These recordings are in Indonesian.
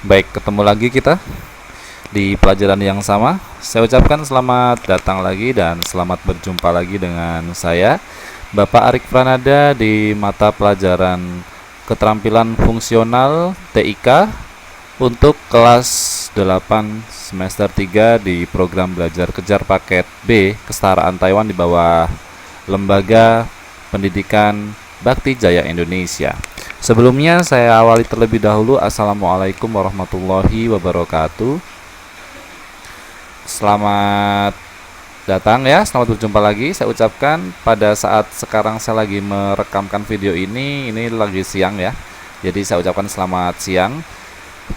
Baik, ketemu lagi kita di pelajaran yang sama. Saya ucapkan selamat datang lagi dan selamat berjumpa lagi dengan saya, Bapak Arik Pranada, di mata pelajaran Keterampilan Fungsional TIK untuk kelas 8 semester 3 di program belajar kejar paket B Kesetaraan Taiwan di bawah Lembaga Pendidikan Bakti Jaya Indonesia. Sebelumnya saya awali terlebih dahulu. Assalamualaikum warahmatullahi wabarakatuh. Selamat datang ya, selamat berjumpa lagi. Saya ucapkan pada saat sekarang saya lagi merekamkan video ini lagi siang ya. Jadi saya ucapkan selamat siang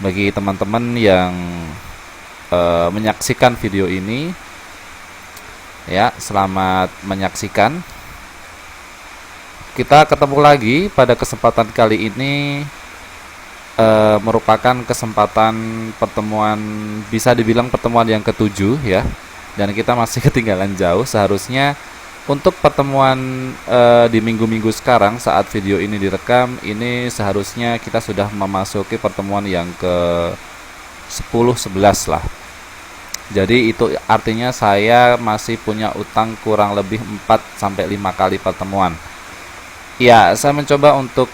bagi teman-teman yang menyaksikan video ini. Ya, selamat menyaksikan. Kita ketemu lagi pada kesempatan kali ini, merupakan kesempatan pertemuan, bisa dibilang pertemuan yang ketujuh ya, dan kita masih ketinggalan jauh. Seharusnya untuk pertemuan di minggu-minggu sekarang saat video ini direkam, ini seharusnya kita sudah memasuki pertemuan yang ke 10-11 lah. Jadi itu artinya saya masih punya utang kurang lebih 4-5 kali pertemuan. Ya, saya mencoba untuk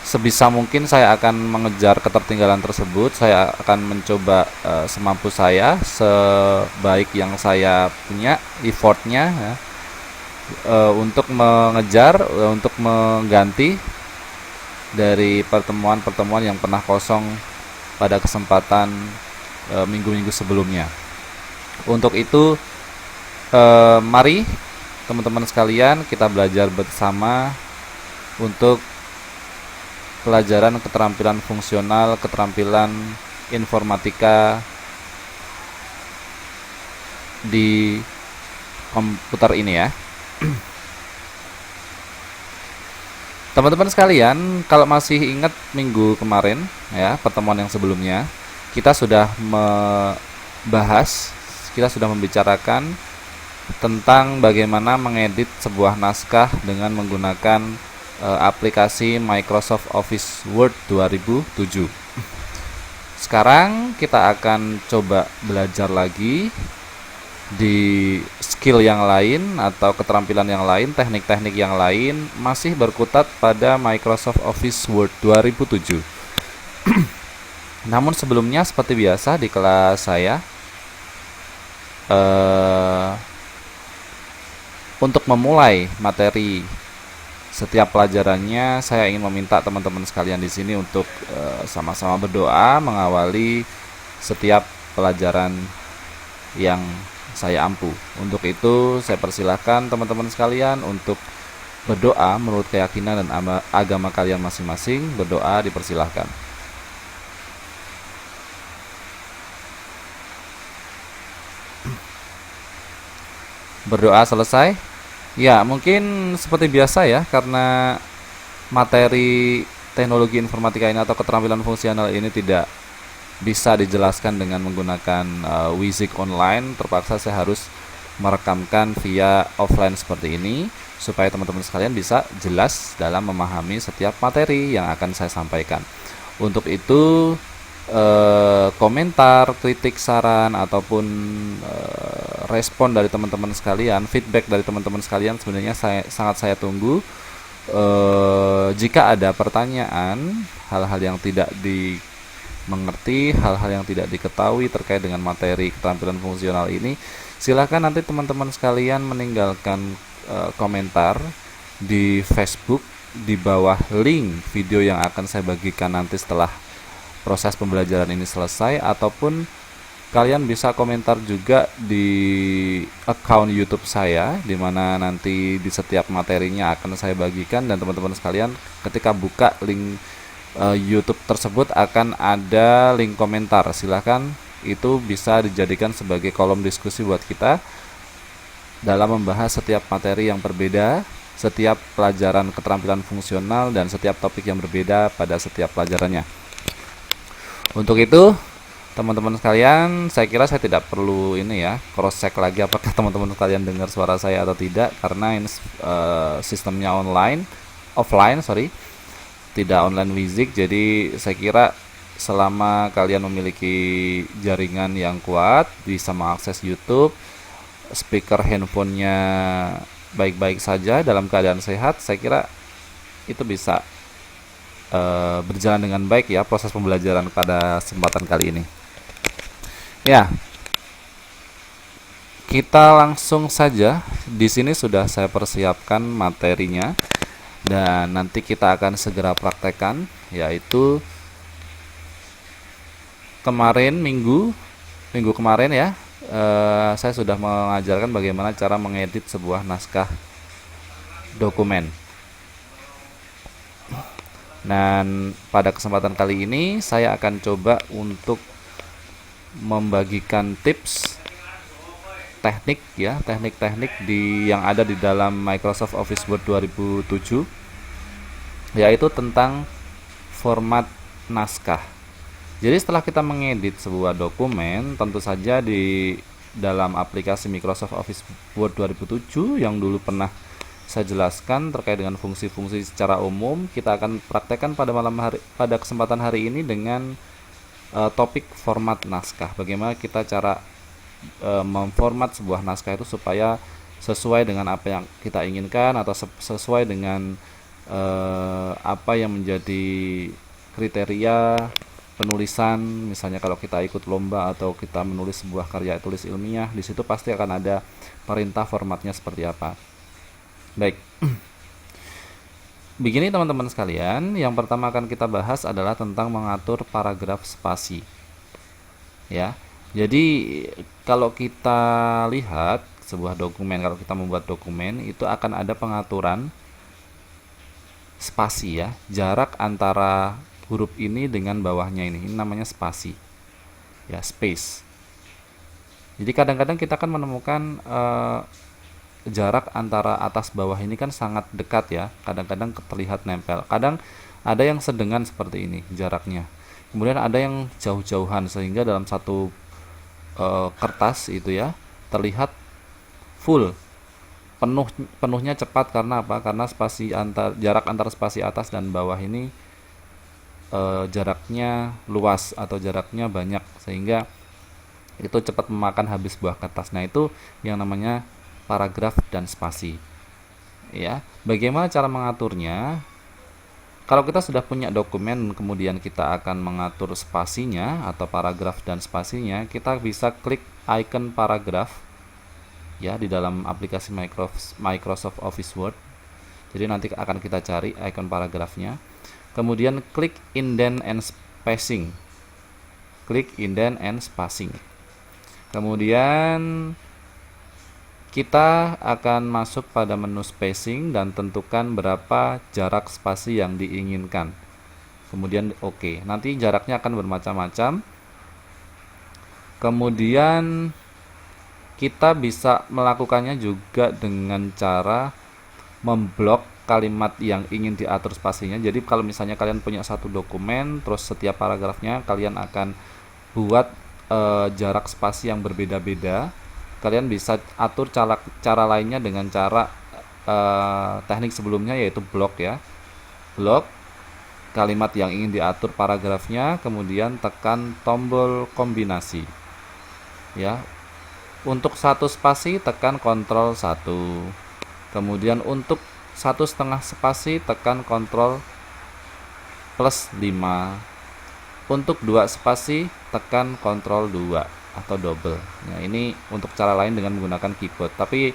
sebisa mungkin saya akan mengejar ketertinggalan tersebut. Saya akan mencoba semampu saya, sebaik yang saya punya, effortnya ya, untuk mengejar, untuk mengganti dari pertemuan-pertemuan yang pernah kosong pada kesempatan minggu-minggu sebelumnya. Untuk itu, mari teman-teman sekalian, kita belajar bersama untuk pelajaran keterampilan fungsional, keterampilan informatika di komputer ini ya. Teman-teman sekalian, kalau masih ingat minggu kemarin ya, pertemuan yang sebelumnya, kita sudah membicarakan tentang bagaimana mengedit sebuah naskah dengan menggunakan aplikasi Microsoft Office Word 2007. Sekarang kita akan coba belajar lagi di skill yang lain atau keterampilan yang lain, teknik-teknik yang lain, masih berkutat pada Microsoft Office Word 2007. Namun sebelumnya seperti biasa di kelas saya, untuk memulai materi setiap pelajarannya, saya ingin meminta teman-teman sekalian di sini untuk sama-sama berdoa mengawali setiap pelajaran yang saya ampu. Untuk itu, saya persilahkan teman-teman sekalian untuk berdoa menurut keyakinan dan agama kalian masing-masing. Berdoa dipersilahkan. Berdoa selesai. Ya, mungkin seperti biasa ya, karena materi teknologi informatika ini atau keterampilan fungsional ini tidak bisa dijelaskan dengan menggunakan Wizik online. Terpaksa saya harus merekamkan via offline seperti ini supaya teman-teman sekalian bisa jelas dalam memahami setiap materi yang akan saya sampaikan. Untuk itu, komentar, kritik, saran ataupun respon dari teman-teman sekalian, feedback dari teman-teman sekalian sebenarnya sangat saya tunggu. Jika ada pertanyaan, hal-hal yang tidak dimengerti, hal-hal yang tidak diketahui terkait dengan materi keterampilan fungsional ini, silakan nanti teman-teman sekalian meninggalkan komentar di Facebook di bawah link video yang akan saya bagikan nanti setelah proses pembelajaran ini selesai, ataupun kalian bisa komentar juga di account YouTube saya, di mana nanti di setiap materinya akan saya bagikan, dan teman-teman sekalian ketika buka link YouTube tersebut akan ada link komentar. Silahkan, itu bisa dijadikan sebagai kolom diskusi buat kita dalam membahas setiap materi yang berbeda, setiap pelajaran keterampilan fungsional, dan setiap topik yang berbeda pada setiap pelajarannya. Untuk itu, teman-teman sekalian, saya kira saya tidak perlu ini ya, cross check lagi apakah teman-teman sekalian dengar suara saya atau tidak, karena ini sistemnya offline, tidak online music. Jadi saya kira selama kalian memiliki jaringan yang kuat, bisa mengakses YouTube, speaker handphonenya baik-baik saja dalam keadaan sehat, saya kira itu bisa berjalan dengan baik ya proses pembelajaran pada kesempatan kali ini. Ya, kita langsung saja. Di sini sudah saya persiapkan materinya dan nanti kita akan segera praktekkan, yaitu kemarin minggu kemarin ya, saya sudah mengajarkan bagaimana cara mengedit sebuah naskah dokumen. Dan pada kesempatan kali ini saya akan coba untuk membagikan tips teknik ya, teknik-teknik yang ada di dalam Microsoft Office Word 2007, yaitu tentang format naskah. Jadi setelah kita mengedit sebuah dokumen, tentu saja di dalam aplikasi Microsoft Office Word 2007 yang dulu pernah saya jelaskan terkait dengan fungsi-fungsi secara umum, kita akan praktekkan pada kesempatan hari ini dengan topik format naskah. Bagaimana kita cara memformat sebuah naskah itu supaya sesuai dengan apa yang kita inginkan atau sesuai dengan apa yang menjadi kriteria penulisan. Misalnya kalau kita ikut lomba atau kita menulis sebuah karya tulis ilmiah, di situ pasti akan ada perintah formatnya seperti apa. Baik. Begini teman-teman sekalian, yang pertama akan kita bahas adalah tentang mengatur paragraf spasi. Ya. Jadi kalau kita lihat sebuah dokumen, kalau kita membuat dokumen itu akan ada pengaturan spasi ya, jarak antara huruf ini dengan bawahnya ini namanya spasi ya, space. Jadi kadang-kadang kita akan menemukan jarak antara atas bawah ini kan sangat dekat ya, kadang-kadang terlihat nempel, kadang ada yang sedengan seperti ini jaraknya, kemudian ada yang jauh-jauhan sehingga dalam satu kertas itu ya terlihat full penuhnya cepat. Karena apa? Karena jarak antara spasi atas dan bawah ini jaraknya luas atau jaraknya banyak sehingga itu cepat memakan habis buah kertas. Nah, itu yang namanya paragraf dan spasi. Ya, bagaimana cara mengaturnya? Kalau kita sudah punya dokumen, kemudian kita akan mengatur spasinya atau paragraf dan spasinya, kita bisa klik icon paragraf ya di dalam aplikasi Microsoft Office Word. Jadi nanti akan kita cari icon paragrafnya. Kemudian klik indent and spacing. Klik indent and spacing. Kemudian kita akan masuk pada menu spacing dan tentukan berapa jarak spasi yang diinginkan. Kemudian oke. Nanti jaraknya akan bermacam-macam. Kemudian kita bisa melakukannya juga dengan cara memblok kalimat yang ingin diatur spasinya. Jadi kalau misalnya kalian punya satu dokumen, terus setiap paragrafnya kalian akan buat jarak spasi yang berbeda-beda. Kalian bisa atur cara lainnya dengan cara teknik sebelumnya, yaitu blok ya. Blok kalimat yang ingin diatur paragrafnya, kemudian tekan tombol kombinasi. Ya. Untuk satu spasi tekan Ctrl 1. Kemudian untuk 1,5 spasi tekan Ctrl +5. Untuk 2 spasi tekan Ctrl 2 atau double. Nah, ini untuk cara lain dengan menggunakan keyboard. Tapi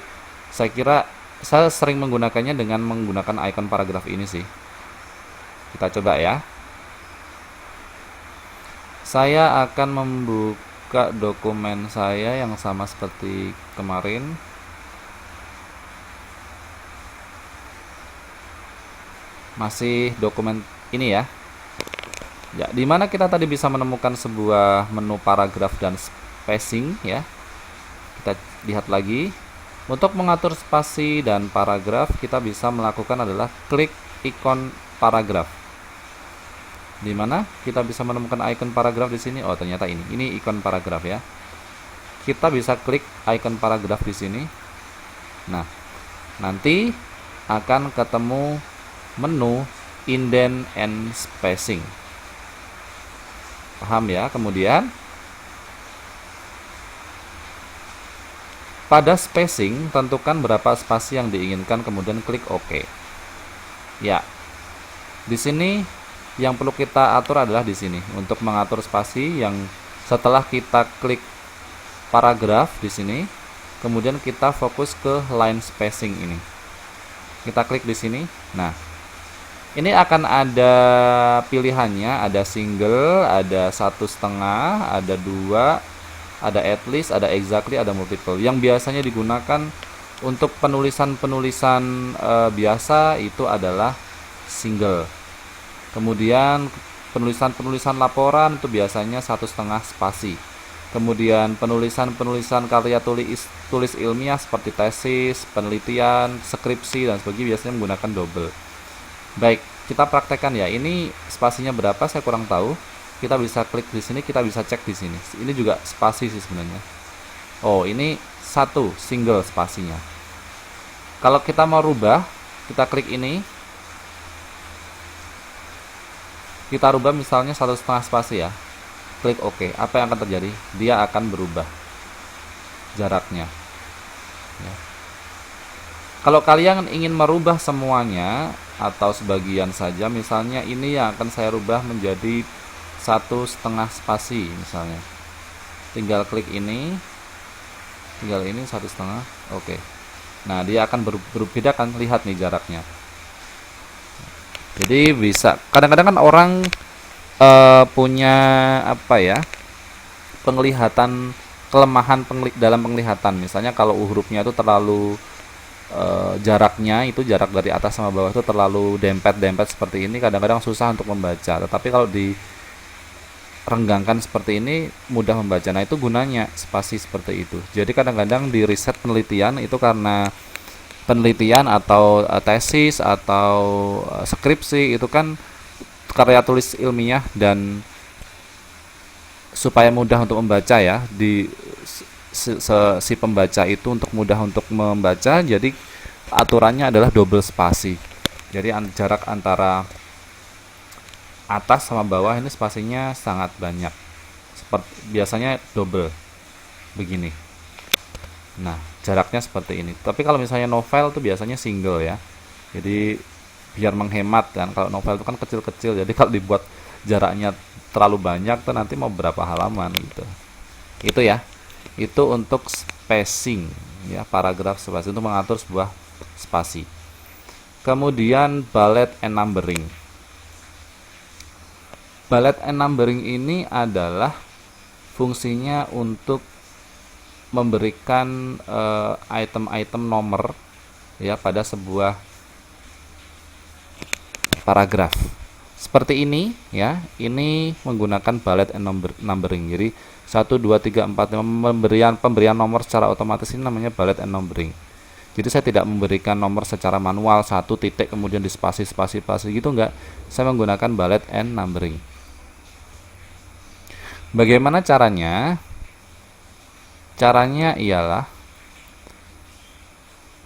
saya kira saya sering menggunakannya dengan menggunakan icon paragraf ini sih. Kita coba ya. Saya akan membuka dokumen saya yang sama seperti kemarin. Masih dokumen ini ya. Ya, di mana kita tadi bisa menemukan sebuah menu paragraf dan spacing ya. Kita lihat lagi. Untuk mengatur spasi dan paragraf, kita bisa melakukan adalah klik ikon paragraf. Di mana kita bisa menemukan icon paragraf di sini. Oh, ternyata ini. Ini ikon paragraf ya. Kita bisa klik icon paragraf di sini. Nah, nanti akan ketemu menu indent and spacing. Paham ya? Kemudian pada spacing tentukan berapa spasi yang diinginkan, kemudian klik OK. Ya. Di sini yang perlu kita atur adalah di sini untuk mengatur spasi yang setelah kita klik paragraf di sini, kemudian kita fokus ke line spacing ini. Kita klik di sini. Nah, ini akan ada pilihannya, ada single, ada 1,5, ada 2, ada at least, ada exactly, ada multiple. Yang biasanya digunakan untuk penulisan-penulisan biasa itu adalah single. Kemudian penulisan-penulisan laporan itu biasanya 1,5 spasi. Kemudian penulisan-penulisan karya tulis ilmiah seperti tesis, penelitian, skripsi dan sebagainya biasanya menggunakan double. Baik, kita praktekkan ya. Ini spasinya berapa saya kurang tahu. Kita bisa klik di sini, kita bisa cek di sini. Ini juga spasi sih sebenarnya. Oh, ini 1 single spasinya. Kalau kita mau rubah, kita klik ini. Kita rubah misalnya 1,5 spasi ya. Klik OK. Apa yang akan terjadi? Dia akan berubah jaraknya. Ya. Kalau kalian ingin merubah semuanya atau sebagian saja, misalnya ini yang akan saya rubah menjadi 1,5 spasi misalnya. Tinggal klik ini, tinggal ini 1,5. Oke. Nah, dia akan berbeda kan, lihat nih jaraknya. Jadi bisa kadang-kadang kan orang punya apa ya, penglihatan kelemahan dalam penglihatan. Misalnya kalau hurufnya itu terlalu jaraknya itu jarak dari atas sama bawah itu terlalu dempet-dempet seperti ini, kadang-kadang susah untuk membaca. Tetapi kalau direnggangkan seperti ini mudah membaca. Nah, itu gunanya spasi seperti itu. Jadi kadang-kadang di riset penelitian itu karena penelitian atau tesis atau skripsi itu kan karya tulis ilmiah, dan supaya mudah untuk membaca ya, si pembaca itu untuk mudah untuk membaca, jadi aturannya adalah double spasi. Jadi jarak antara atas sama bawah ini spasinya sangat banyak, seperti biasanya double begini. Nah, jaraknya seperti ini. Tapi kalau misalnya novel tuh biasanya single ya. Jadi biar menghemat kan. Kalau novel itu kan kecil-kecil. Jadi kalau dibuat jaraknya terlalu banyak tuh nanti mau berapa halaman gitu. Itu ya. Itu untuk spacing ya, paragraf spasi, untuk mengatur sebuah spasi. Kemudian bullet and numbering. Bullet and numbering ini adalah fungsinya untuk memberikan item-item nomor ya pada sebuah paragraf. Seperti ini ya, ini menggunakan bullet and numbering. Jadi 1, 2, 3, 4, 5 pemberian nomor secara otomatis ini namanya bullet and numbering. Jadi saya tidak memberikan nomor secara manual, 1 titik kemudian di spasi gitu enggak. Saya menggunakan bullet and numbering. Bagaimana caranya? Caranya ialah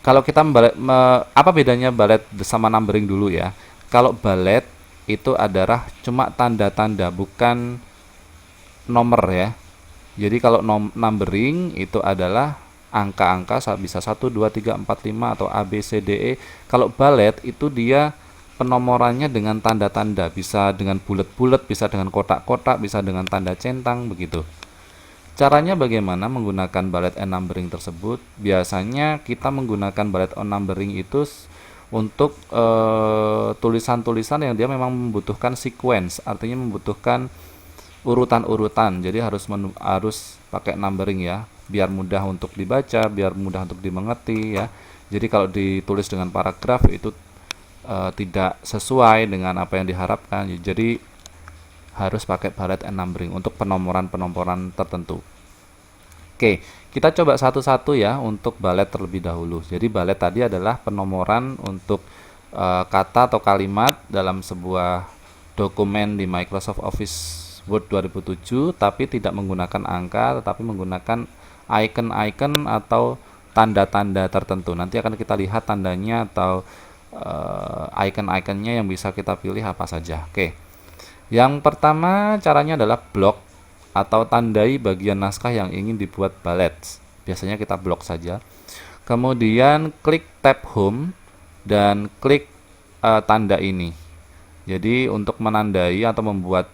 kalau kita apa bedanya bullet sama numbering dulu ya. Kalau bullet itu adalah cuma tanda-tanda, bukan nomor ya. Jadi kalau numbering itu adalah angka-angka, bisa 1, 2, 3, 4, 5 atau A, B, C, D, E. Kalau bullet itu dia penomorannya dengan tanda-tanda, bisa dengan bulat-bulat, bisa dengan kotak-kotak, bisa dengan tanda centang begitu. Caranya bagaimana menggunakan bullet and numbering tersebut? Biasanya kita menggunakan bullet and numbering itu untuk tulisan-tulisan yang dia memang membutuhkan sequence, artinya membutuhkan urutan-urutan. Jadi harus pakai numbering ya, biar mudah untuk dibaca, biar mudah untuk dimengerti ya. Jadi kalau ditulis dengan paragraf itu tidak sesuai dengan apa yang diharapkan. Jadi harus pakai bullet and numbering untuk penomoran-penomoran tertentu. Oke, kita coba satu-satu ya untuk bullet terlebih dahulu. Jadi bullet tadi adalah penomoran untuk kata atau kalimat dalam sebuah dokumen di Microsoft Office Word 2007, tapi tidak menggunakan angka, tetapi menggunakan icon-icon atau tanda-tanda tertentu. Nanti akan kita lihat tandanya atau icon-iconnya yang bisa kita pilih apa saja. Oke. Yang pertama caranya adalah blok atau tandai bagian naskah yang ingin dibuat ballet. Biasanya kita blok saja. Kemudian klik tab home dan klik tanda ini. Jadi untuk menandai atau membuat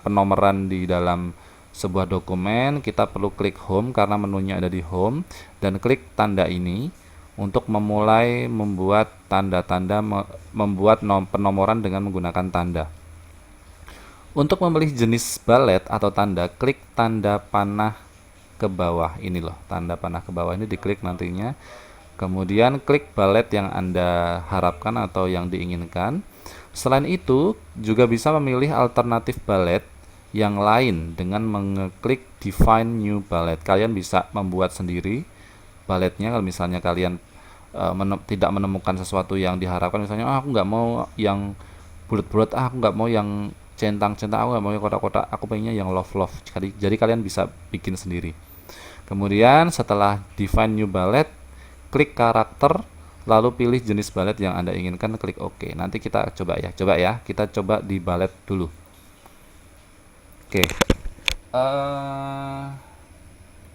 penomoran di dalam sebuah dokumen, kita perlu klik home karena menunya ada di home, dan klik tanda ini untuk memulai membuat tanda-tanda, membuat penomoran dengan menggunakan tanda. Untuk memilih jenis balet atau tanda, klik tanda panah ke bawah ini loh, tanda panah ke bawah ini diklik nantinya. Kemudian klik balet yang Anda harapkan atau yang diinginkan. Selain itu, juga bisa memilih alternatif balet yang lain dengan mengeklik Define New Ballet. Kalian bisa membuat sendiri baletnya kalau misalnya kalian tidak menemukan sesuatu yang diharapkan. Misalnya, aku nggak mau yang bulat-bulat, aku nggak mau yang centang-centang, aku nggak mau yang kotak-kotak, aku pengennya yang love-love. Jadi kalian bisa bikin sendiri. Kemudian setelah Define New Ballet, klik karakter, lalu pilih jenis balet yang Anda inginkan, klik OK. Nanti kita coba ya. Kita coba di balet dulu. Oke.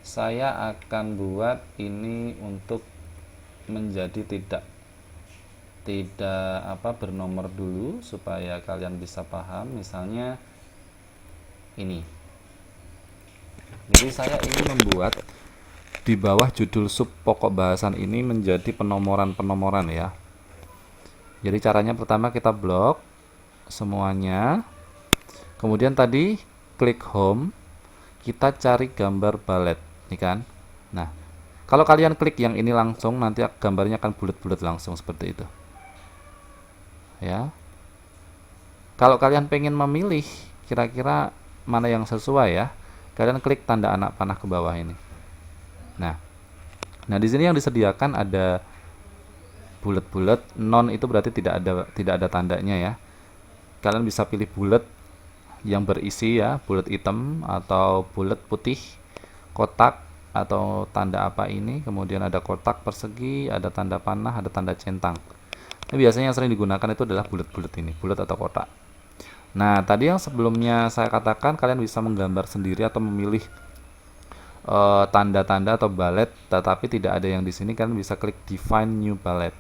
Saya akan buat ini untuk menjadi tidak bernomor dulu supaya kalian bisa paham. Misalnya ini. Jadi saya ingin membuat di bawah judul sub pokok bahasan ini menjadi penomoran-penomoran ya. Jadi caranya pertama kita blok semuanya. Kemudian tadi klik home, kita cari gambar balet, nih kan. Nah, kalau kalian klik yang ini langsung, nanti gambarnya akan bulat-bulat langsung seperti itu. Ya. Kalau kalian pengen memilih kira-kira mana yang sesuai ya, kalian klik tanda anak panah ke bawah ini. Nah, di sini yang disediakan ada bulat-bulat, non itu berarti tidak ada tandanya ya. Kalian bisa pilih bulat yang berisi ya, bulat hitam atau bulat putih, kotak atau tanda apa ini, kemudian ada kotak persegi, ada tanda panah, ada tanda centang. Ini biasanya yang sering digunakan itu adalah bulat-bulat ini, bulat atau kotak. Nah, tadi yang sebelumnya saya katakan kalian bisa menggambar sendiri atau memilih tanda-tanda atau balet, tetapi tidak ada yang di sini. Kalian bisa klik Define New Ballet.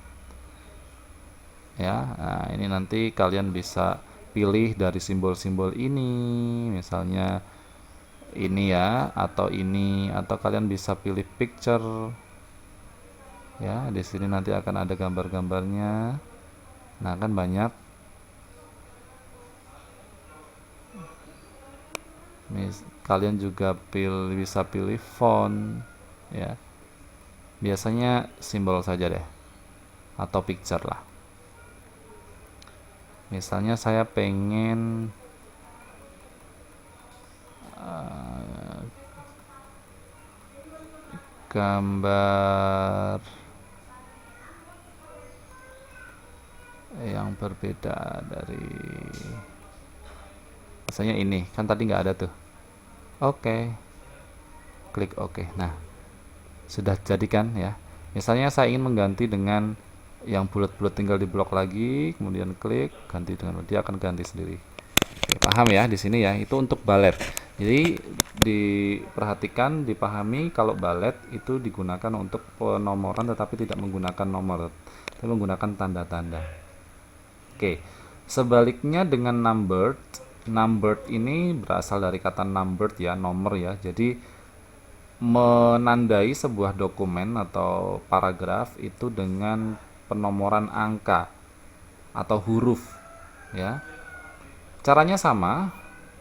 Ya, nah ini nanti kalian bisa pilih dari simbol-simbol ini, misalnya ini ya, atau ini, atau kalian bisa pilih picture. Ya, di sini nanti akan ada gambar-gambarnya. Nah, kan banyak. Kalian juga bisa pilih font ya. Biasanya simbol saja deh atau picture lah. Misalnya saya pengen gambar yang berbeda dari, misalnya ini kan tadi nggak ada tuh. Oke. Klik OK. Nah, sudah jadi kan ya. Misalnya saya ingin mengganti dengan yang bulat-bulat, tinggal di blok lagi, kemudian klik ganti dengan, dia akan ganti sendiri. Oke, paham ya di sini ya, itu untuk balet. Jadi diperhatikan, dipahami kalau balet itu digunakan untuk penomoran tetapi tidak menggunakan nomor, tapi menggunakan tanda-tanda. Oke. Sebaliknya dengan numbered, numbered ini berasal dari kata numbered ya, nomor ya. Jadi menandai sebuah dokumen atau paragraf itu dengan penomoran angka atau huruf ya. Caranya sama,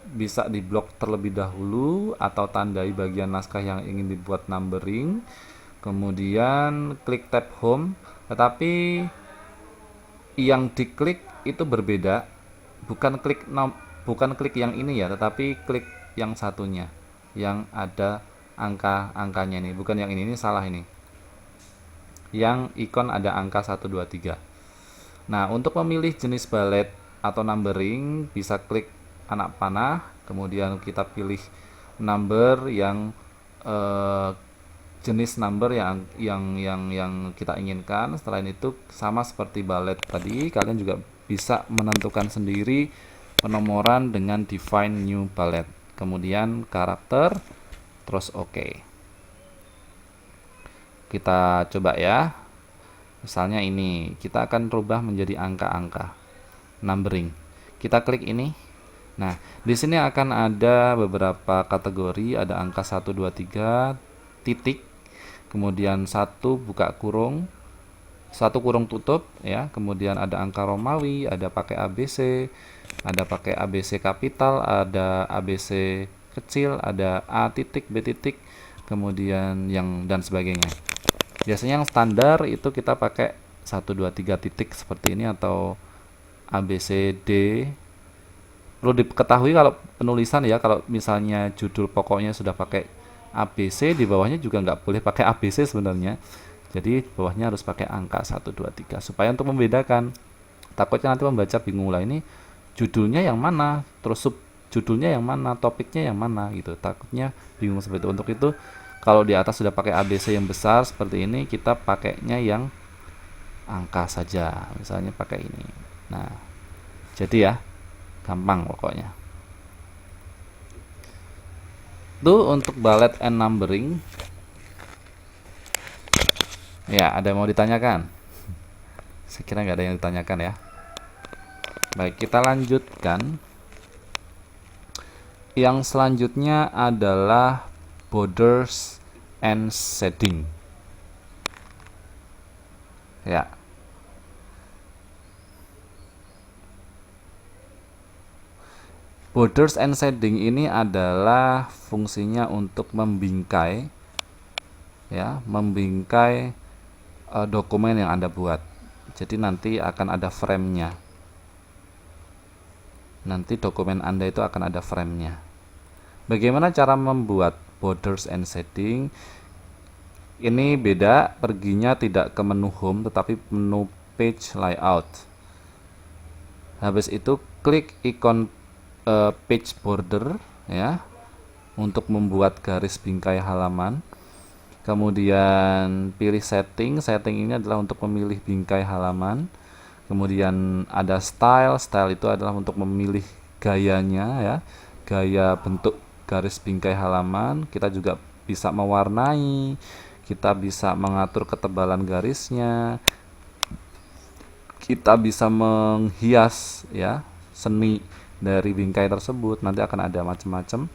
bisa diblok terlebih dahulu atau tandai bagian naskah yang ingin dibuat numbering, kemudian klik tab home, tetapi yang diklik itu berbeda, bukan klik yang ini ya, tetapi klik yang satunya yang ada angkanya ini, bukan yang ini salah ini. Yang ikon ada angka 1 2 3. Nah, untuk memilih jenis balet atau numbering bisa klik anak panah, kemudian kita pilih number yang jenis number yang kita inginkan. Selain itu sama seperti balet tadi, kalian juga bisa menentukan sendiri penomoran dengan define new ballet. Kemudian karakter, terus oke. Kita coba ya. Misalnya ini, kita akan rubah menjadi angka-angka. Numbering. Kita klik ini. Nah, di sini akan ada beberapa kategori, ada angka 1 2 3 titik, kemudian 1 buka kurung, 1 kurung tutup ya, kemudian ada angka Romawi, ada pakai ABC, ada pakai ABC kapital, ada ABC kecil, ada A titik, B titik, kemudian yang dan sebagainya. Biasanya yang standar itu kita pakai 1 2 3 titik seperti ini atau ABCD. Perlu diketahui kalau penulisan ya, kalau misalnya judul pokoknya sudah pakai ABC, di bawahnya juga nggak boleh pakai ABC sebenarnya. Jadi bawahnya harus pakai angka 1 2 3 supaya untuk membedakan. Takutnya nanti membaca bingung lah, ini judulnya yang mana, terus sub judulnya yang mana, topiknya yang mana gitu. Takutnya bingung seperti itu. Untuk itu kalau di atas sudah pakai ABC yang besar seperti ini, kita pakainya yang angka saja. Misalnya pakai ini. Nah, jadi ya, gampang pokoknya. Itu untuk ballet and numbering. Ya, ada yang mau ditanyakan? Saya kira nggak ada yang ditanyakan ya. Baik, kita lanjutkan. Yang selanjutnya adalah borders and shading. Ya. Borders and shading ini adalah fungsinya untuk membingkai ya, membingkai dokumen yang Anda buat. Jadi nanti akan ada frame-nya. Nanti dokumen Anda itu akan ada frame-nya. Bagaimana cara membuat borders and shading? Ini beda, perginya tidak ke menu home tetapi menu page layout. Habis itu klik ikon page border ya untuk membuat garis bingkai halaman. Kemudian pilih setting. Setting ini adalah untuk memilih bingkai halaman. Kemudian ada style. Style itu adalah untuk memilih gayanya ya, gaya bentuk garis bingkai halaman. Kita juga bisa mewarnai, kita bisa mengatur ketebalan garisnya, kita bisa menghias ya seni dari bingkai tersebut. Nanti akan ada macam-macam.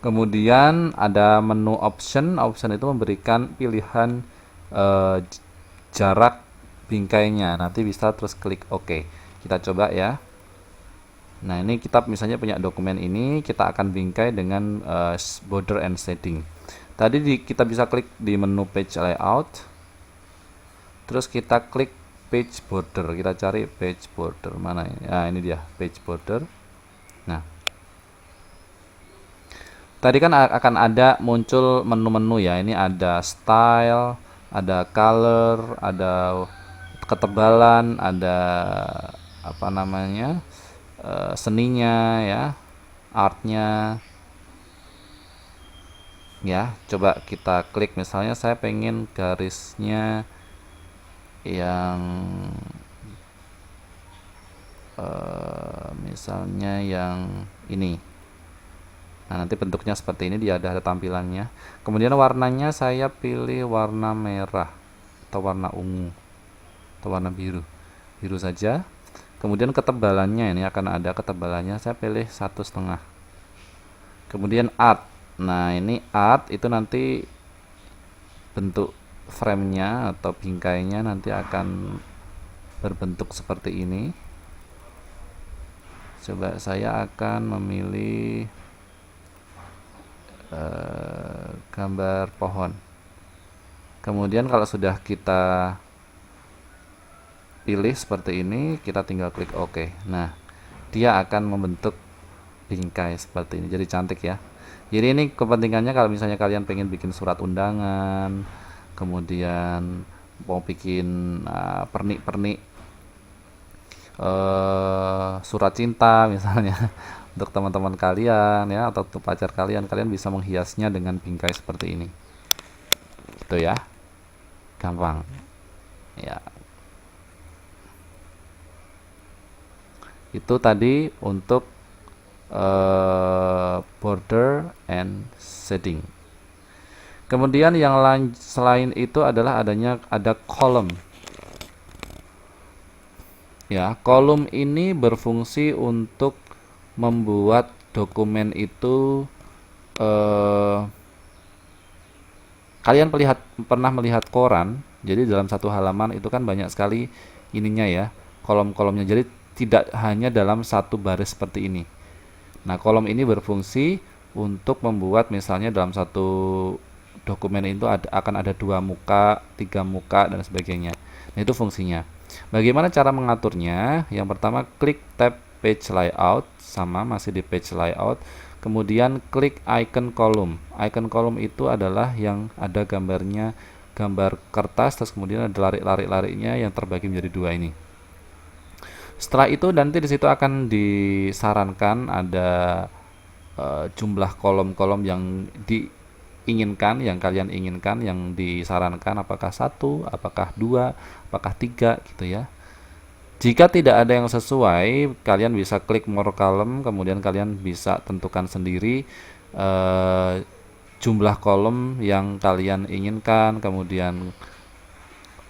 Kemudian ada menu option. Option itu memberikan pilihan jarak bingkainya. Nanti bisa terus klik OK. Kita coba ya. Nah, ini kita misalnya punya dokumen ini, kita akan bingkai dengan border and shading. Tadi kita bisa klik di menu page layout. Terus kita klik page border. Kita cari page border mana ini? Nah, ini dia page border. Nah, tadi kan akan ada muncul menu-menu ya. Ini ada style, ada color, ada ketebalan, ada apa namanya, seninya ya, artnya. Ya, coba kita klik. Misalnya saya pengen garisnya yang misalnya yang ini. Nah, nanti bentuknya seperti ini, dia ada tampilannya. Kemudian warnanya saya pilih warna merah atau warna ungu atau warna biru. Biru saja. Kemudian ketebalannya ini akan ada ketebalannya, saya pilih 1,5. Kemudian art. Nah, ini art itu nanti bentuk frame-nya atau bingkainya nanti akan berbentuk seperti ini. Coba saya akan memilih gambar pohon. Kemudian kalau sudah kita pilih seperti ini, kita tinggal klik OK. Nah, dia akan membentuk bingkai seperti ini, jadi cantik ya. Jadi ini kepentingannya kalau misalnya kalian pengen bikin surat undangan, kemudian mau bikin pernik-pernik surat cinta misalnya untuk teman-teman kalian ya, atau untuk pacar kalian, kalian bisa menghiasnya dengan bingkai seperti ini. gitu ya, gampang ya. Itu tadi untuk border and shading. Kemudian yang lain selain itu adalah ada kolom. Ya, kolom ini berfungsi untuk membuat dokumen itu kalian pernah melihat koran. Jadi dalam satu halaman itu kan banyak sekali ininya ya, kolom-kolomnya. Jadi tidak hanya dalam satu baris seperti ini. Nah, kolom ini berfungsi untuk membuat misalnya dalam satu dokumen itu akan ada 2 muka, 3 muka dan sebagainya. Nah, itu fungsinya. Bagaimana cara mengaturnya? Yang pertama, klik tab page layout, sama masih di page layout. Kemudian klik icon kolom. Icon kolom itu adalah yang ada gambarnya, gambar kertas, terus kemudian ada lari-larinya yang terbagi menjadi 2 ini. Setelah itu nanti di situ akan disarankan ada jumlah kolom-kolom yang diinginkan, yang kalian inginkan, yang disarankan, apakah 1, apakah 2, apakah 3 gitu ya. Jika tidak ada yang sesuai, kalian bisa klik more column, kemudian kalian bisa tentukan sendiri jumlah kolom yang kalian inginkan, kemudian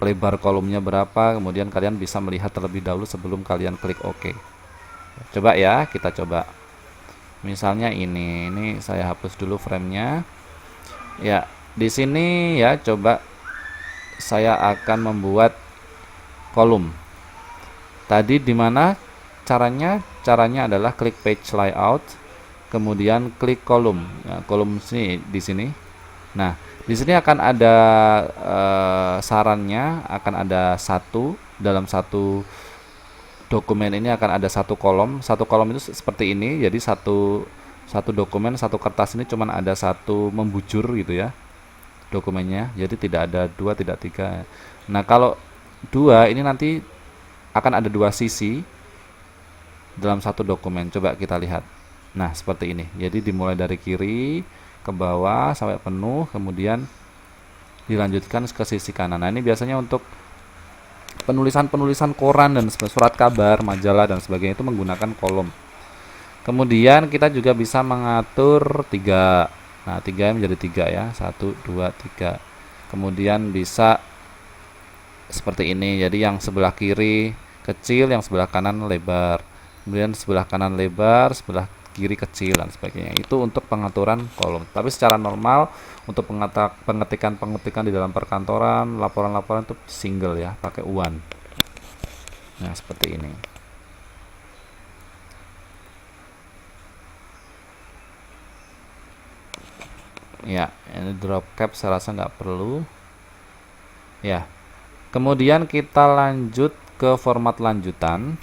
lebar kolomnya berapa, kemudian kalian bisa melihat terlebih dahulu sebelum kalian klik OK. Coba ya, kita coba. Misalnya ini saya hapus dulu framenya. Ya, di sini ya, coba saya akan membuat kolom. Tadi dimana caranya? Caranya adalah klik page layout, kemudian klik kolom. Nah, kolom sini di sini. Nah, di sini akan ada sarannya, akan ada dalam satu dokumen ini akan ada 1 kolom. 1 kolom itu seperti ini. Jadi satu dokumen, satu kertas ini cuman ada 1 membujur gitu ya dokumennya. Jadi tidak ada 2, tidak 3. Nah, kalau 2 ini nanti akan ada 2 sisi dalam satu dokumen. Coba kita lihat. Nah, seperti ini. Jadi dimulai dari kiri ke bawah sampai penuh, kemudian dilanjutkan ke sisi kanan. Nah, ini biasanya untuk penulisan koran dan surat kabar, majalah dan sebagainya itu menggunakan kolom. Kemudian kita juga bisa mengatur 3. Nah, 3 menjadi 3 ya. 1, 2, 3. Kemudian bisa seperti ini. Jadi yang sebelah kiri kecil, yang sebelah kanan lebar. Kemudian sebelah kanan lebar, sebelah kiri kecil dan sebagainya. Itu untuk pengaturan kolom. Tapi secara normal untuk pengetikan di dalam perkantoran, laporan-laporan itu single ya, pakai one. Nah, seperti ini. Ya, ini drop cap saya rasa nggak perlu. Ya. Kemudian kita lanjut ke format lanjutan.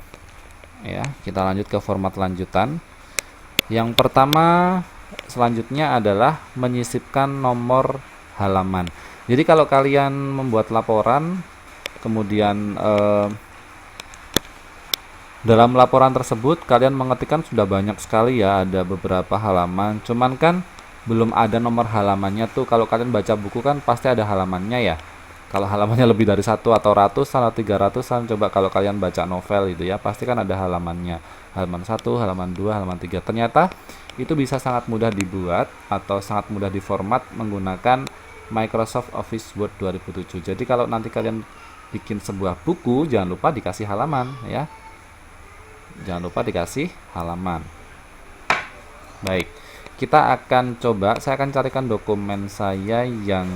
Ya, kita lanjut ke format lanjutan. Yang pertama selanjutnya adalah menyisipkan nomor halaman. Jadi kalau kalian membuat laporan, kemudian dalam laporan tersebut kalian mengetikkan sudah banyak sekali ya, ada beberapa halaman. Cuman kan belum ada nomor halamannya tuh. Kalau kalian baca buku kan pasti ada halamannya ya. Kalau halamannya lebih dari 1 atau ratusan atau 300-an, coba kalau kalian baca novel itu ya, pasti kan ada halamannya. Halaman 1, halaman 2, halaman 3. Ternyata itu bisa sangat mudah dibuat atau sangat mudah diformat menggunakan Microsoft Office Word 2007. Jadi kalau nanti kalian bikin sebuah buku, jangan lupa dikasih halaman ya. Jangan lupa dikasih halaman. Baik, kita akan coba, saya akan carikan dokumen saya yang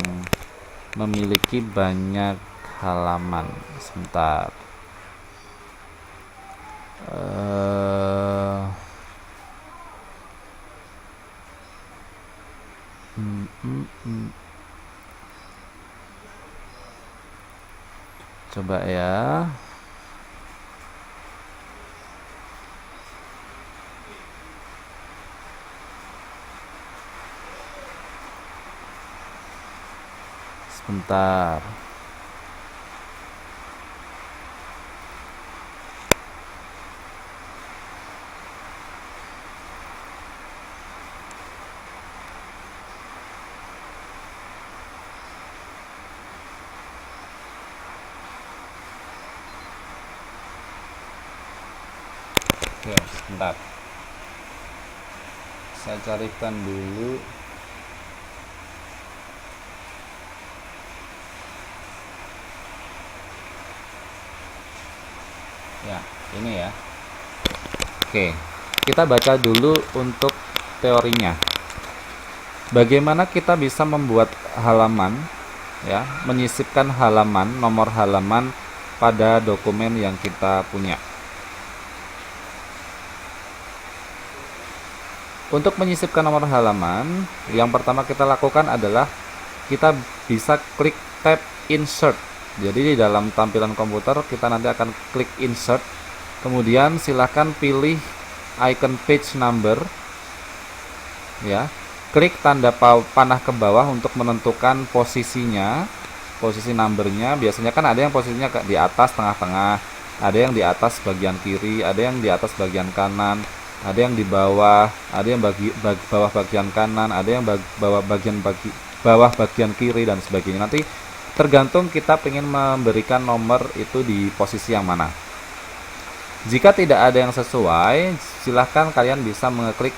memiliki banyak halaman. Sebentar. Coba ya. Sebentar. Oke, sebentar. Saya carikan dulu. Ya, ini ya. Oke, kita baca dulu untuk teorinya. Bagaimana kita bisa membuat halaman, ya, menyisipkan halaman, nomor halaman pada dokumen yang kita punya. Untuk menyisipkan nomor halaman, yang pertama kita lakukan adalah kita bisa klik tab insert. Jadi di dalam tampilan komputer kita nanti akan klik insert, kemudian silahkan pilih icon page number, ya, klik tanda panah ke bawah untuk menentukan posisinya, posisi numbernya. Biasanya kan ada yang posisinya di atas tengah-tengah, ada yang di atas bagian kiri, ada yang di atas bagian kanan, ada yang di bawah, ada yang bawah bagian kanan, ada yang bawah bagian kiri dan sebagainya. Nanti tergantung kita ingin memberikan nomor itu di posisi yang mana. Jika tidak ada yang sesuai, silahkan kalian bisa mengeklik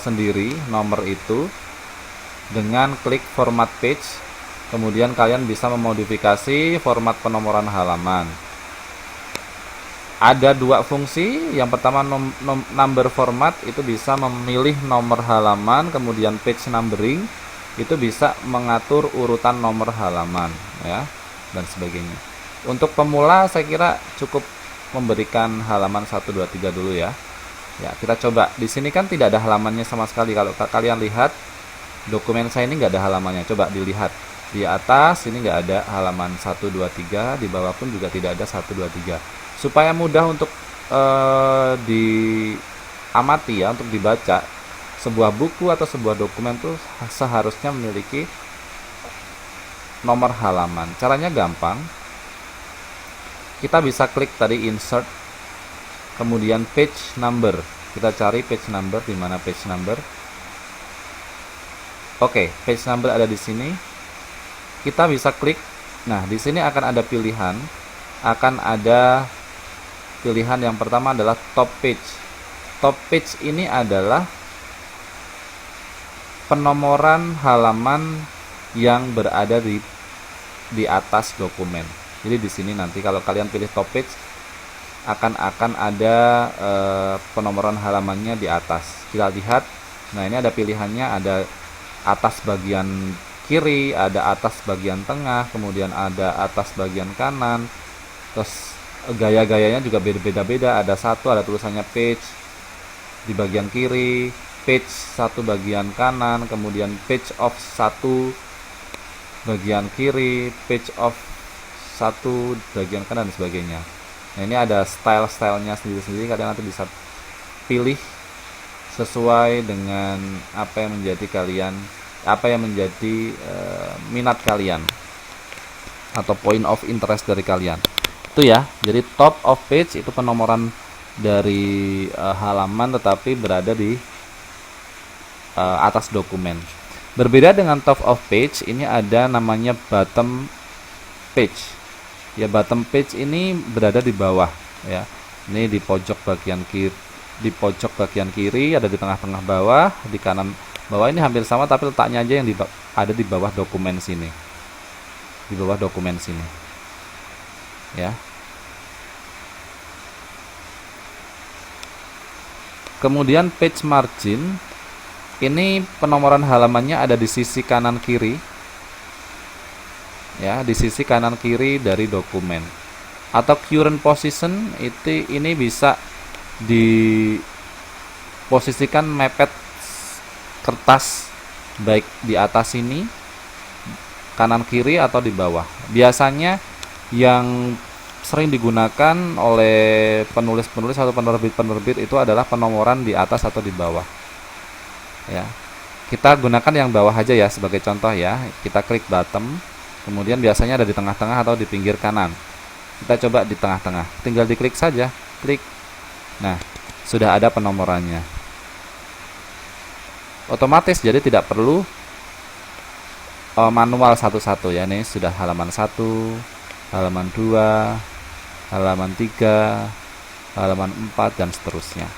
sendiri nomor itu dengan klik format page. Kemudian kalian bisa memodifikasi format penomoran halaman. Ada dua fungsi. Yang pertama number format, itu bisa memilih nomor halaman, kemudian page numbering itu bisa mengatur urutan nomor halaman, ya, dan sebagainya. Untuk pemula saya kira cukup memberikan halaman 1 2 3 dulu ya. Ya, kita coba. Di sini kan tidak ada halamannya sama sekali. Kalau kalian lihat dokumen saya ini nggak ada halamannya. Coba dilihat. Di atas ini nggak ada halaman 1 2 3, di bawah pun juga tidak ada 1 2 3. Supaya mudah untuk diamati ya, untuk dibaca, sebuah buku atau sebuah dokumen itu seharusnya memiliki nomor halaman. Caranya gampang. Kita bisa klik tadi insert, kemudian page number. Kita cari page number, di mana page number. Oke, page number ada di sini. Kita bisa klik. Nah, di sini akan ada pilihan. Yang pertama adalah top page. Top page ini adalah penomoran halaman yang berada di atas dokumen. Jadi di sini nanti kalau kalian pilih top page akan ada penomoran halamannya di atas. Kita lihat. Nah, ini ada pilihannya, ada atas bagian kiri, ada atas bagian tengah, kemudian ada atas bagian kanan. Terus gaya-gayanya juga beda-beda. Ada satu, ada tulisannya page di bagian kiri, page 1 bagian kanan, kemudian page of 1 bagian kiri, page of 1 bagian kanan dan sebagainya. Nah, ini ada style-stylenya sendiri-sendiri. Kalian nanti bisa pilih sesuai dengan apa yang menjadi minat kalian atau point of interest dari kalian. Itu ya. Jadi top of page itu penomoran dari halaman tetapi berada di atas dokumen. Berbeda dengan top of page, ini ada namanya bottom page. Ya, bottom page ini berada di bawah ya. Ini di pojok bagian kiri, ada di tengah-tengah bawah, di kanan bawah. Ini hampir sama tapi letaknya aja yang ada di bawah dokumen sini. Di bawah dokumen sini. Ya. Kemudian page margin, ini penomoran halamannya ada di sisi kanan kiri. Ya, di sisi kanan kiri dari dokumen. Atau current position, ini bisa diposisikan mepet kertas baik di atas ini, kanan kiri atau di bawah. Biasanya yang sering digunakan oleh penulis-penulis atau penerbit-penerbit itu adalah penomoran di atas atau di bawah. Ya. Kita gunakan yang bawah aja ya sebagai contoh ya. Kita klik bottom, kemudian biasanya ada di tengah-tengah atau di pinggir kanan. Kita coba di tengah-tengah. Tinggal diklik saja, klik. Nah, sudah ada penomorannya. Otomatis, jadi tidak perlu manual satu-satu ya. Ini sudah halaman 1, halaman 2, halaman 3, halaman 4 dan seterusnya.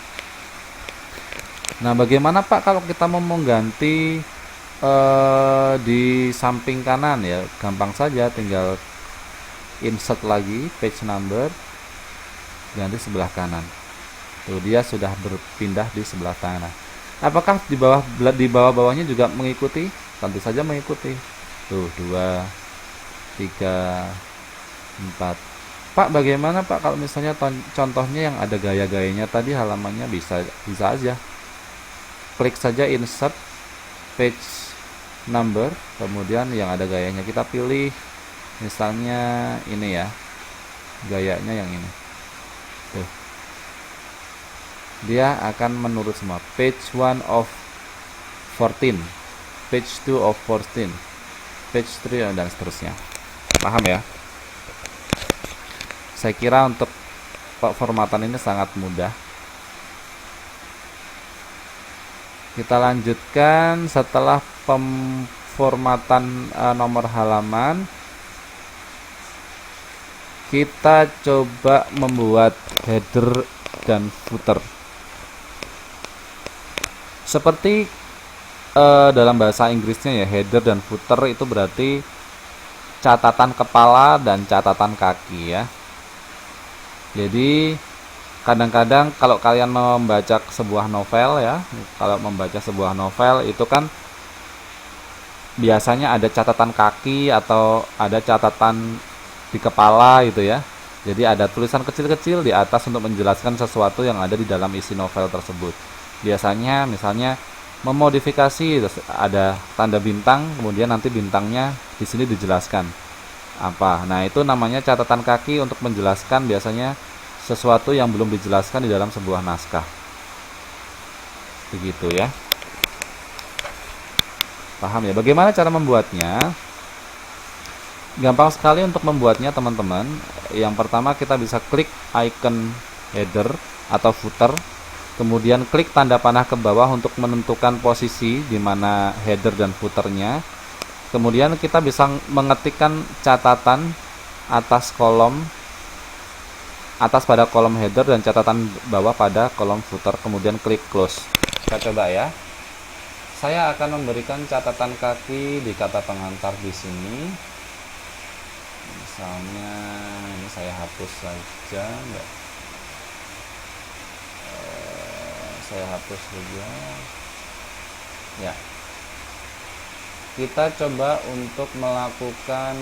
Nah, bagaimana Pak kalau kita mau mengganti di samping kanan ya? Gampang saja, tinggal insert lagi page number, ganti sebelah kanan. Tuh, dia sudah berpindah di sebelah kanan. Apakah di bawah-bawahnya juga mengikuti? Tentu saja mengikuti. Tuh, 2, 3, 4. Pak, bagaimana Pak kalau misalnya contohnya yang ada gaya-gayanya tadi, halamannya bisa aja. Klik saja insert page number, kemudian yang ada gayanya kita pilih, misalnya ini ya, gayanya yang ini. Tuh, dia akan menurut semua. Page 1 of 14, page 2 of 14, page 3 dan seterusnya. Paham ya? Saya kira untuk formatan ini sangat mudah. Kita lanjutkan setelah pemformatan nomor halaman. Kita coba membuat header dan footer. Seperti dalam bahasa Inggrisnya ya, header dan footer itu berarti catatan kepala dan catatan kaki ya. Jadi kadang-kadang kalau kalian membaca sebuah novel ya, kalau membaca sebuah novel itu kan biasanya ada catatan kaki atau ada catatan di kepala gitu ya. Jadi ada tulisan kecil-kecil di atas untuk menjelaskan sesuatu yang ada di dalam isi novel tersebut. Biasanya misalnya memodifikasi, ada tanda bintang, kemudian nanti bintangnya di sini dijelaskan apa. Nah, itu namanya catatan kaki untuk menjelaskan biasanya sesuatu yang belum dijelaskan di dalam sebuah naskah. Begitu ya. Paham ya? Bagaimana cara membuatnya? Gampang sekali untuk membuatnya, teman-teman. Yang pertama, kita bisa klik icon header atau footer, kemudian klik tanda panah ke bawah untuk menentukan posisi di mana header dan footernya. Kemudian kita bisa mengetikkan catatan atas pada kolom header dan catatan bawah pada kolom footer, kemudian klik close. Kita coba ya. Saya akan memberikan catatan kaki di kata pengantar di sini. Misalnya ini saya hapus saja, enggak. Saya hapus saja. Ya. Kita coba untuk melakukan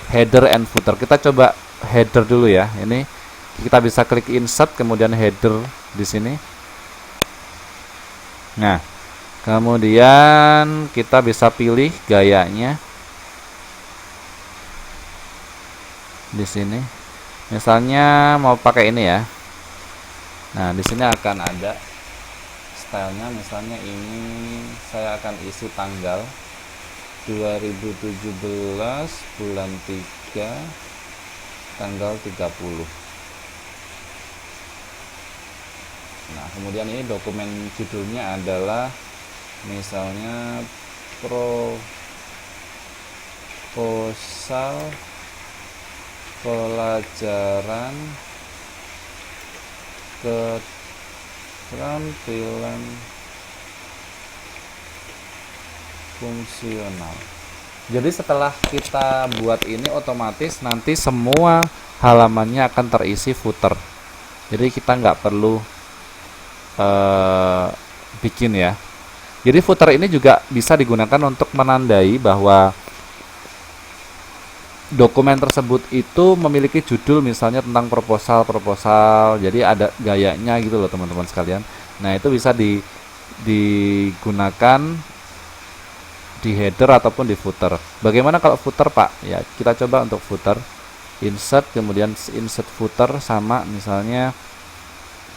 header and footer. Kita coba header dulu ya. Ini kita bisa klik insert kemudian header di sini. Nah, kemudian kita bisa pilih gayanya di sini. Misalnya mau pakai ini ya. Nah, di sini akan ada stylenya, misalnya ini saya akan isi tanggal 2017 bulan 3 tanggal 30. Nah, kemudian ini dokumen judulnya adalah misalnya proposal pelajaran keterampilan fungsional. Jadi setelah kita buat ini, otomatis nanti semua halamannya akan terisi footer. Jadi kita nggak perlu bikin ya. Jadi footer ini juga bisa digunakan untuk menandai bahwa dokumen tersebut itu memiliki judul misalnya tentang proposal. Jadi ada gayanya gitu loh teman-teman sekalian. Nah, itu bisa digunakan di header ataupun di footer. Bagaimana kalau footer, Pak? Ya, kita coba untuk footer. Insert, kemudian insert footer, sama misalnya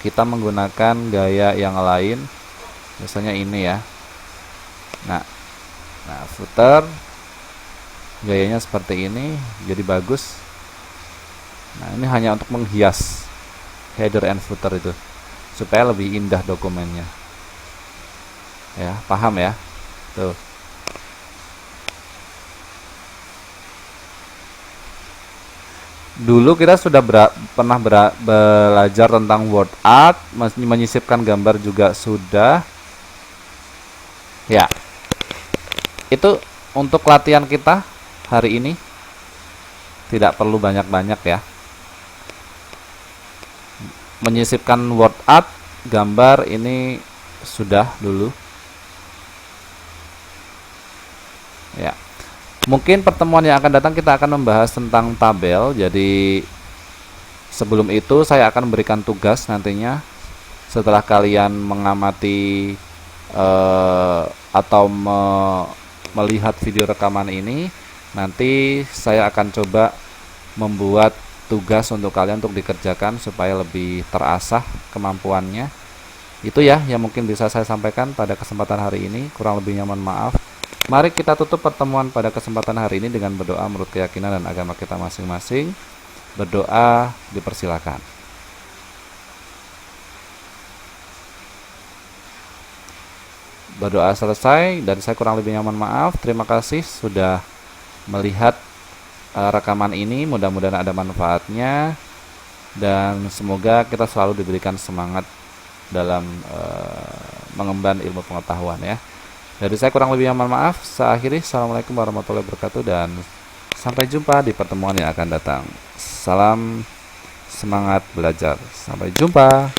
kita menggunakan gaya yang lain. Misalnya ini ya. Nah, footer gayanya seperti ini, jadi bagus. Nah, ini hanya untuk menghias header and footer itu supaya lebih indah dokumennya. Ya, paham ya? Tuh. Dulu kita sudah pernah belajar tentang word art, menyisipkan gambar juga sudah. Ya, itu untuk latihan kita hari ini. Tidak perlu banyak-banyak ya. Menyisipkan word art, gambar ini sudah dulu. Ya. Mungkin pertemuan yang akan datang kita akan membahas tentang tabel. Jadi sebelum itu saya akan memberikan tugas nantinya setelah kalian mengamati atau melihat video rekaman ini. Nanti saya akan coba membuat tugas untuk kalian untuk dikerjakan supaya lebih terasah kemampuannya. Itu ya yang mungkin bisa saya sampaikan pada kesempatan hari ini. Kurang lebihnya mohon maaf. Mari kita tutup pertemuan pada kesempatan hari ini dengan berdoa menurut keyakinan dan agama kita masing-masing. Berdoa dipersilakan. Berdoa selesai dan saya kurang lebihnya mohon maaf. Terima kasih sudah melihat rekaman ini. Mudah-mudahan ada manfaatnya dan semoga kita selalu diberikan semangat dalam mengemban ilmu pengetahuan ya. Dari saya kurang lebihnya mohon maaf. Saya akhiri. Assalamualaikum warahmatullahi wabarakatuh dan sampai jumpa di pertemuan yang akan datang. Salam semangat belajar. Sampai jumpa.